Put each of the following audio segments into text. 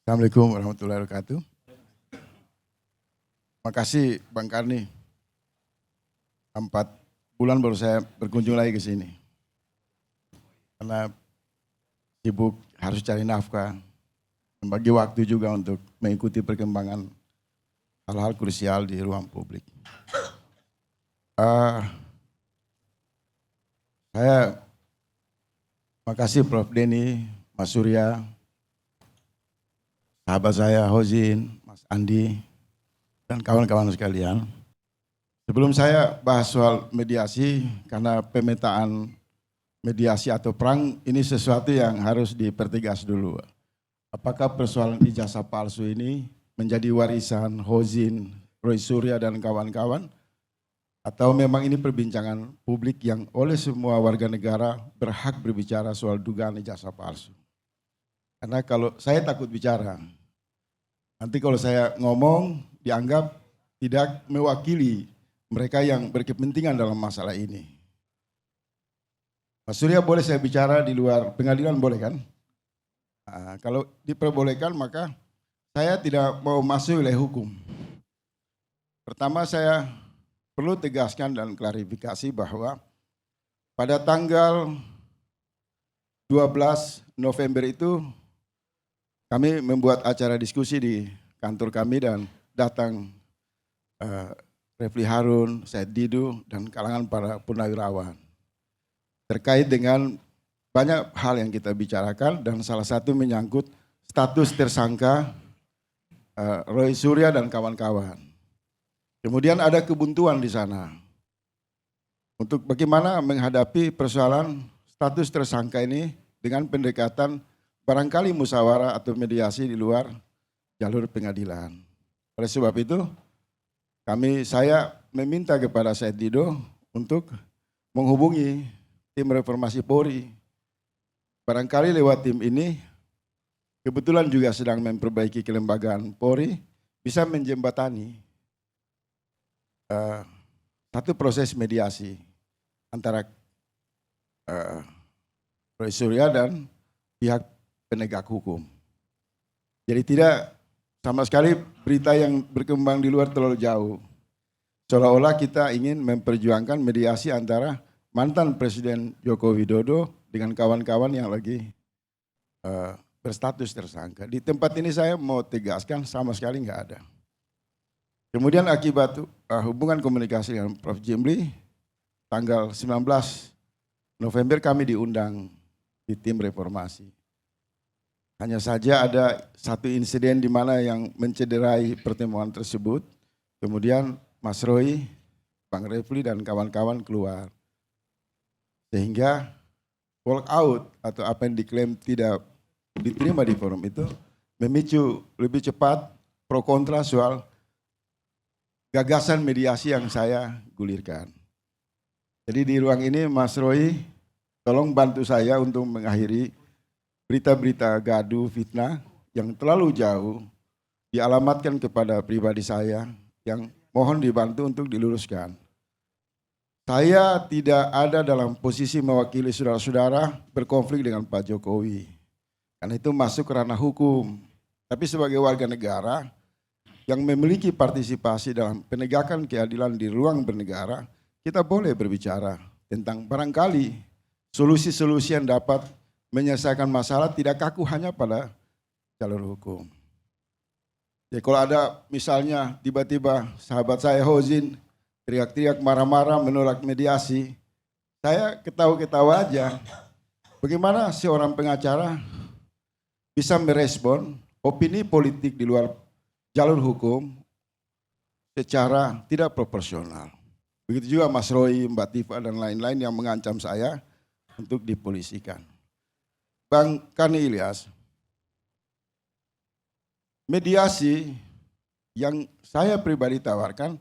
Assalamualaikum warahmatullahi wabarakatuh. Makasih Bang Karni. 4 bulan baru saya berkunjung lagi ke sini. Karena sibuk harus cari nafkah. Bagi waktu juga untuk mengikuti perkembangan hal-hal krusial di ruang publik. Saya makasih Prof. Denny, Mas Surya, sahabat saya Hozin, Mas Andi, dan kawan-kawan sekalian. Sebelum saya bahas soal mediasi, karena pemetaan mediasi atau perang ini sesuatu yang harus dipertegas dulu. Apakah persoalan ijazah palsu ini menjadi warisan Hozin, Roy Surya, dan kawan-kawan? Atau memang ini perbincangan publik yang oleh semua warga negara berhak berbicara soal dugaan ijazah palsu? Karena kalau saya takut bicara, nanti kalau saya ngomong dianggap tidak mewakili mereka yang berkepentingan dalam masalah ini. Mas Surya, boleh saya bicara di luar pengadilan, boleh kan? Nah, kalau diperbolehkan maka saya tidak mau masuk wilayah hukum. Pertama saya perlu tegaskan dan klarifikasi bahwa pada tanggal 12 November itu kami membuat acara diskusi di kantor kami dan datang Refli Harun, Said Didu, dan kalangan para purnawirawan. Terkait dengan banyak hal yang kita bicarakan dan salah satu menyangkut status tersangka Roy Surya dan kawan-kawan. Kemudian ada kebuntuan di sana untuk bagaimana menghadapi persoalan status tersangka ini dengan pendekatan barangkali musyawarah atau mediasi di luar jalur pengadilan. Oleh sebab itu, saya meminta kepada Said Dido untuk menghubungi tim reformasi Polri. Barangkali lewat tim ini, kebetulan juga sedang memperbaiki kelembagaan Polri, bisa menjembatani satu proses mediasi antara Roy Surya dan pihak penegak hukum. Jadi tidak sama sekali berita yang berkembang di luar terlalu jauh. Seolah-olah kita ingin memperjuangkan mediasi antara mantan Presiden Joko Widodo dengan kawan-kawan yang lagi berstatus tersangka. Di tempat ini saya mau tegaskan sama sekali nggak ada. Kemudian akibat hubungan komunikasi dengan Prof. Jimli, tanggal 19 November kami diundang di tim reformasi. Hanya saja ada satu insiden di mana yang mencederai pertemuan tersebut. Kemudian Mas Roy, Bang Refli, dan kawan-kawan keluar. Sehingga walk out atau apa yang diklaim tidak diterima di forum itu memicu lebih cepat pro kontra soal gagasan mediasi yang saya gulirkan. Jadi di ruang ini Mas Roy, tolong bantu saya untuk mengakhiri berita-berita gaduh fitnah yang terlalu jauh dialamatkan kepada pribadi saya yang mohon dibantu untuk diluruskan. Saya tidak ada dalam posisi mewakili saudara-saudara berkonflik dengan Pak Jokowi. Karena itu masuk ke ranah hukum. Tapi sebagai warga negara yang memiliki partisipasi dalam penegakan keadilan di ruang bernegara, kita boleh berbicara tentang barangkali solusi-solusi yang dapat menyelesaikan masalah tidak kaku hanya pada jalur hukum. Ya, kalau ada misalnya tiba-tiba sahabat saya Hozin teriak-teriak marah-marah menolak mediasi, saya ketawa-ketawa aja. Bagaimana seorang pengacara bisa merespon opini politik di luar jalur hukum secara tidak proporsional. Begitu juga Mas Roy, Mbak Tifa, dan lain-lain yang mengancam saya untuk dipolisikan. Bang Karni Ilyas, mediasi yang saya pribadi tawarkan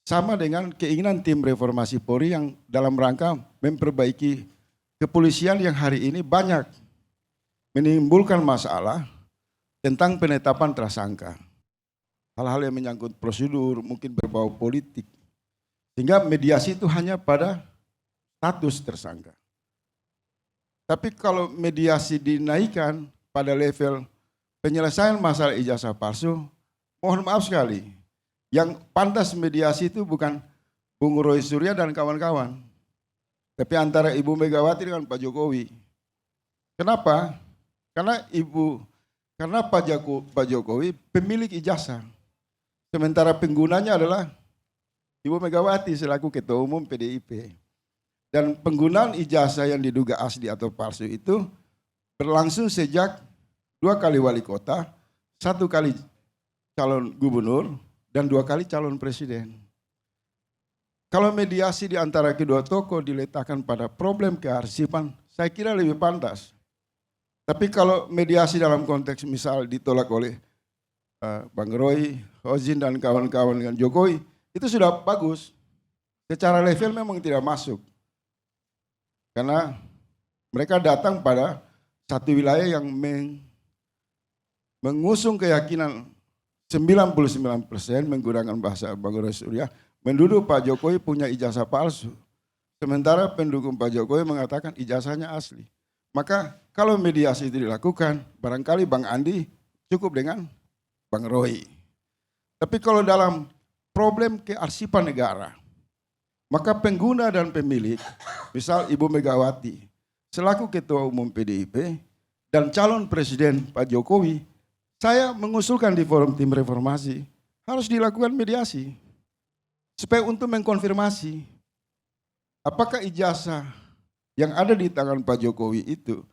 sama dengan keinginan tim reformasi Polri yang dalam rangka memperbaiki kepolisian yang hari ini banyak menimbulkan masalah tentang penetapan tersangka. Hal-hal yang menyangkut prosedur, mungkin berbau politik. Sehingga mediasi itu hanya pada status tersangka. Tapi kalau mediasi dinaikkan pada level penyelesaian masalah ijazah palsu, mohon maaf sekali, yang pantas mediasi itu bukan Bung Roy Surya dan kawan-kawan, tapi antara Ibu Megawati dengan Pak Jokowi. Kenapa? Karena Pak Jokowi pemilik ijazah, sementara penggunanya adalah Ibu Megawati selaku Ketua Umum PDIP. Dan penggunaan ijazah yang diduga asli atau palsu itu berlangsung sejak 2 kali wali kota, 1 kali calon gubernur, dan 2 kali calon presiden. Kalau mediasi di antara kedua tokoh diletakkan pada problem kearsipan, saya kira lebih pantas. Tapi kalau mediasi dalam konteks misal ditolak oleh Bang Roy, Hozin dan kawan-kawan dengan Jokowi, itu sudah bagus. Secara level memang tidak masuk. Karena mereka datang pada satu wilayah yang mengusung keyakinan 99% menggunakan bahasa Bang Roy Surya, menduduh Pak Jokowi punya ijazah palsu. Sementara pendukung Pak Jokowi mengatakan ijazahnya asli. Maka kalau mediasi itu dilakukan, barangkali Bang Andi cukup dengan Bang Roy. Tapi kalau dalam problem kearsipan negara, maka pengguna dan pemilik, misal Ibu Megawati, selaku Ketua Umum PDIP, dan calon Presiden Pak Jokowi, saya mengusulkan di forum tim reformasi, harus dilakukan mediasi. Supaya untuk mengkonfirmasi, apakah ijazah yang ada di tangan Pak Jokowi itu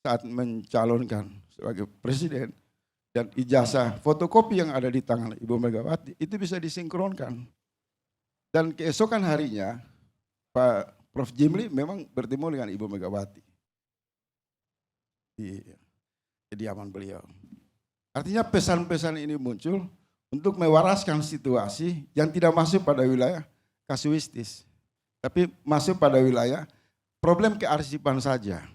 saat mencalonkan sebagai presiden dan ijazah fotokopi yang ada di tangan Ibu Megawati itu bisa disinkronkan. Dan keesokan harinya Pak Prof. Jimli memang bertemu dengan Ibu Megawati di kediaman beliau. Artinya pesan-pesan ini muncul untuk mewaraskan situasi yang tidak masuk pada wilayah kasuistis, tapi masuk pada wilayah problem kearsipan saja.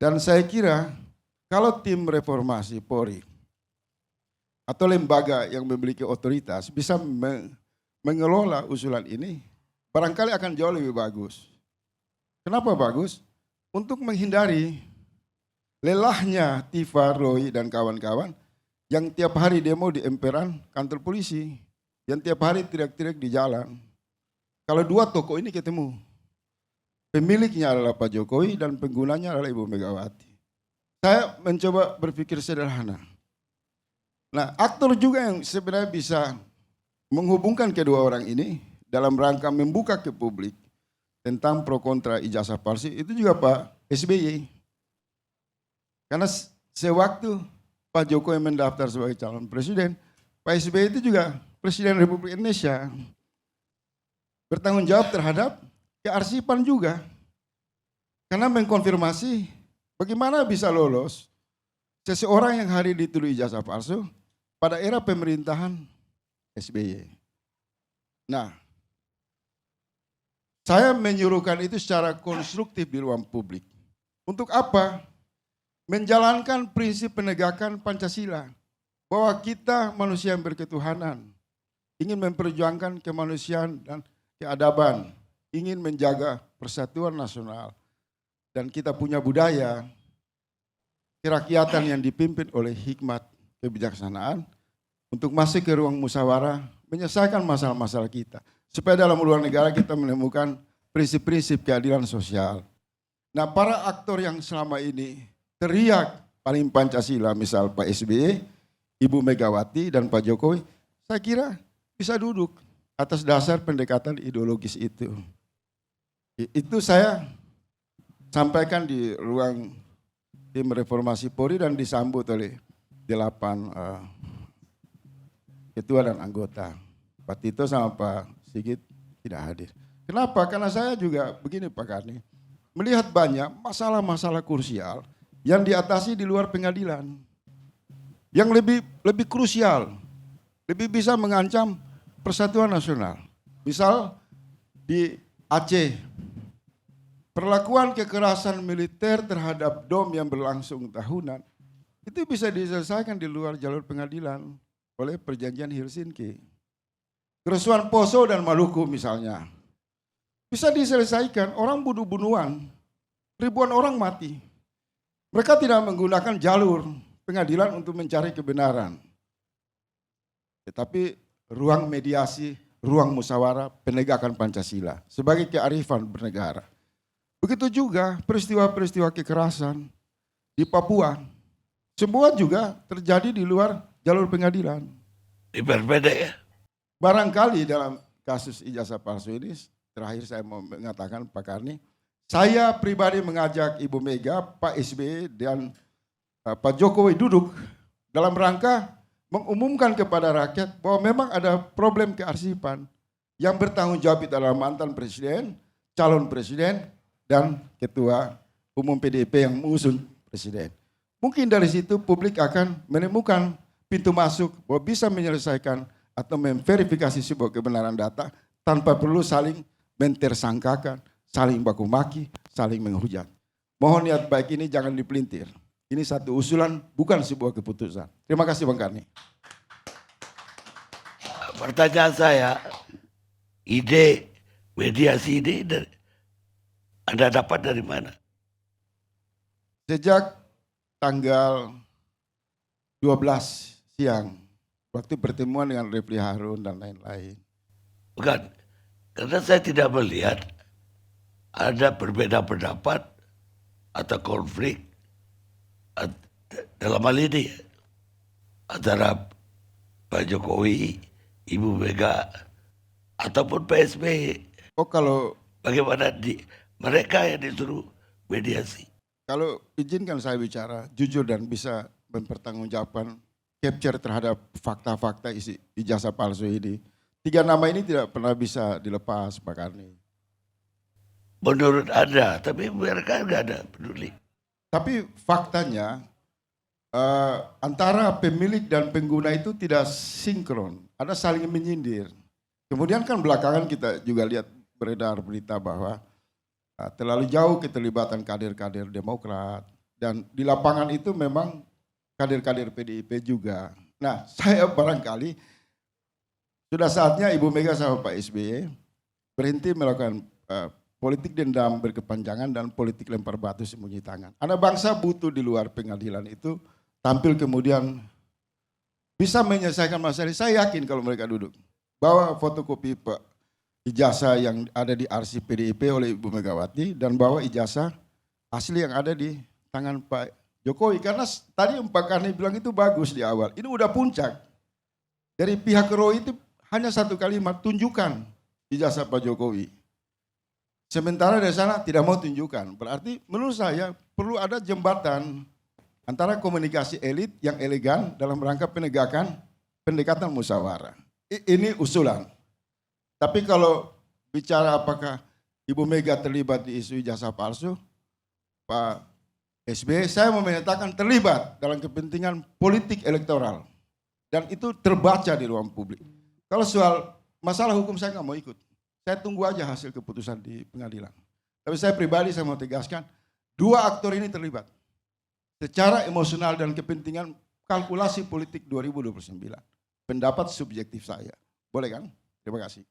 Dan saya kira kalau tim reformasi Polri atau lembaga yang memiliki otoritas bisa mengelola usulan ini, barangkali akan jauh lebih bagus. Kenapa bagus? Untuk menghindari lelahnya Tifa, Roy, dan kawan-kawan yang tiap hari demo di emperan kantor polisi, yang tiap hari teriak-teriak di jalan. Kalau dua tokoh ini ketemu, pemiliknya adalah Pak Jokowi dan penggunanya adalah Ibu Megawati. Saya mencoba berpikir sederhana. Nah, aktor juga yang sebenarnya bisa menghubungkan kedua orang ini dalam rangka membuka ke publik tentang pro kontra ijazah palsu itu juga Pak SBY. Karena sewaktu Pak Jokowi mendaftar sebagai calon presiden, Pak SBY itu juga Presiden Republik Indonesia. Bertanggung jawab terhadap kearsipan juga. Karena mengkonfirmasi bagaimana bisa lolos seseorang yang hari dituduh ijazah palsu pada era pemerintahan SBY. Nah, saya menyuruhkan itu secara konstruktif di ruang publik. Untuk apa? Menjalankan prinsip penegakan Pancasila. Bahwa kita manusia yang berketuhanan. Ingin memperjuangkan kemanusiaan dan keadaban. Ingin menjaga persatuan nasional. Dan kita punya budaya kerakyatan yang dipimpin oleh hikmat kebijaksanaan. Untuk masuk ke ruang musyawarah, menyelesaikan masalah-masalah kita. Supaya dalam luar negara kita menemukan prinsip-prinsip keadilan sosial. Nah, para aktor yang selama ini teriak paling Pancasila, misal Pak SBY, Ibu Megawati, dan Pak Jokowi, saya kira bisa duduk atas dasar pendekatan ideologis itu. Itu saya sampaikan di ruang tim reformasi Polri dan disambut oleh 8 ketua dan anggota. Pak Tito sama Pak Sigit tidak hadir. Kenapa? Karena saya juga begini Pak Karni, melihat banyak masalah-masalah krusial yang diatasi di luar pengadilan. Yang lebih krusial, lebih bisa mengancam persatuan nasional. Misal di Aceh, perlakuan kekerasan militer terhadap DOM yang berlangsung tahunan, itu bisa diselesaikan di luar jalur pengadilan oleh perjanjian Helsinki. Kerusuhan Poso dan Maluku misalnya, bisa diselesaikan, orang bunuh-bunuhan, ribuan orang mati. Mereka tidak menggunakan jalur pengadilan untuk mencari kebenaran. Tetapi ruang mediasi, ruang musyawarah, penegakan Pancasila sebagai kearifan bernegara. Begitu juga peristiwa-peristiwa kekerasan di Papua. Semua juga terjadi di luar jalur pengadilan. Berbeda ya. Barangkali dalam kasus ijazah palsu ini, terakhir saya mau mengatakan Pak Karni, saya pribadi mengajak Ibu Mega, Pak SBY dan Pak Jokowi duduk dalam rangka mengumumkan kepada rakyat bahwa memang ada problem kearsipan yang bertanggung jawab itu adalah mantan presiden, calon presiden, dan ketua umum PDIP yang mengusung presiden. Mungkin dari situ publik akan menemukan pintu masuk bahwa bisa menyelesaikan atau memverifikasi sebuah kebenaran data tanpa perlu saling mentersangkakan, saling baku maki, saling menghujat. Mohon niat baik ini jangan dipelintir. Ini satu usulan, bukan sebuah keputusan. Terima kasih Bang Karni. Pertanyaan saya, ide mediasi ini Anda dapat dari mana? Sejak tanggal 12 siang, waktu pertemuan dengan Refli Harun dan lain-lain. Bukan, karena saya tidak melihat ada berbeda pendapat atau konflik dalam hal ini antara Pak Jokowi, Ibu Mega, ataupun Pak SBY. Oh kalau Bagaimana mereka yang disuruh mediasi? Kalau izinkan saya bicara jujur dan bisa mempertanggungjawabkan capture terhadap fakta-fakta isi ijazah palsu ini. 3 nama ini tidak pernah bisa dilepas Pak Karni. Menurut Anda, tapi mereka nggak ada peduli. Tapi faktanya antara pemilik dan pengguna itu tidak sinkron, ada saling menyindir. Kemudian kan belakangan kita juga lihat beredar berita bahwa terlalu jauh keterlibatan kader-kader Demokrat dan di lapangan itu memang kader-kader PDIP juga. Nah, saya barangkali sudah saatnya Ibu Mega sama Pak SBY berhenti melakukan politik dendam berkepanjangan dan politik lempar batu sembunyi tangan. Anak bangsa butuh di luar pengadilan itu tampil kemudian bisa menyelesaikan masalah. Saya yakin kalau mereka duduk bawa fotokopi ijazah yang ada di arsip PDIP oleh Ibu Megawati dan bawa ijazah asli yang ada di tangan Pak Jokowi. Karena tadi Pak Karni bilang itu bagus di awal. Ini udah puncak. Dari pihak ROI itu hanya satu kalimat, tunjukkan ijazah Pak Jokowi. Sementara dari sana tidak mau tunjukkan. Berarti menurut saya perlu ada jembatan antara komunikasi elit yang elegan dalam rangka penegakan pendekatan musyawarah. Ini usulan. Tapi kalau bicara apakah Ibu Mega terlibat di isu ijazah palsu, Pak SBY saya mau menyatakan terlibat dalam kepentingan politik elektoral. Dan itu terbaca di ruang publik. Kalau soal masalah hukum saya nggak mau ikut. Saya tunggu aja hasil keputusan di pengadilan. Tapi saya pribadi saya mau tegaskan, 2 aktor ini terlibat. Secara emosional dan kepentingan kalkulasi politik 2029. Pendapat subjektif saya. Boleh kan? Terima kasih.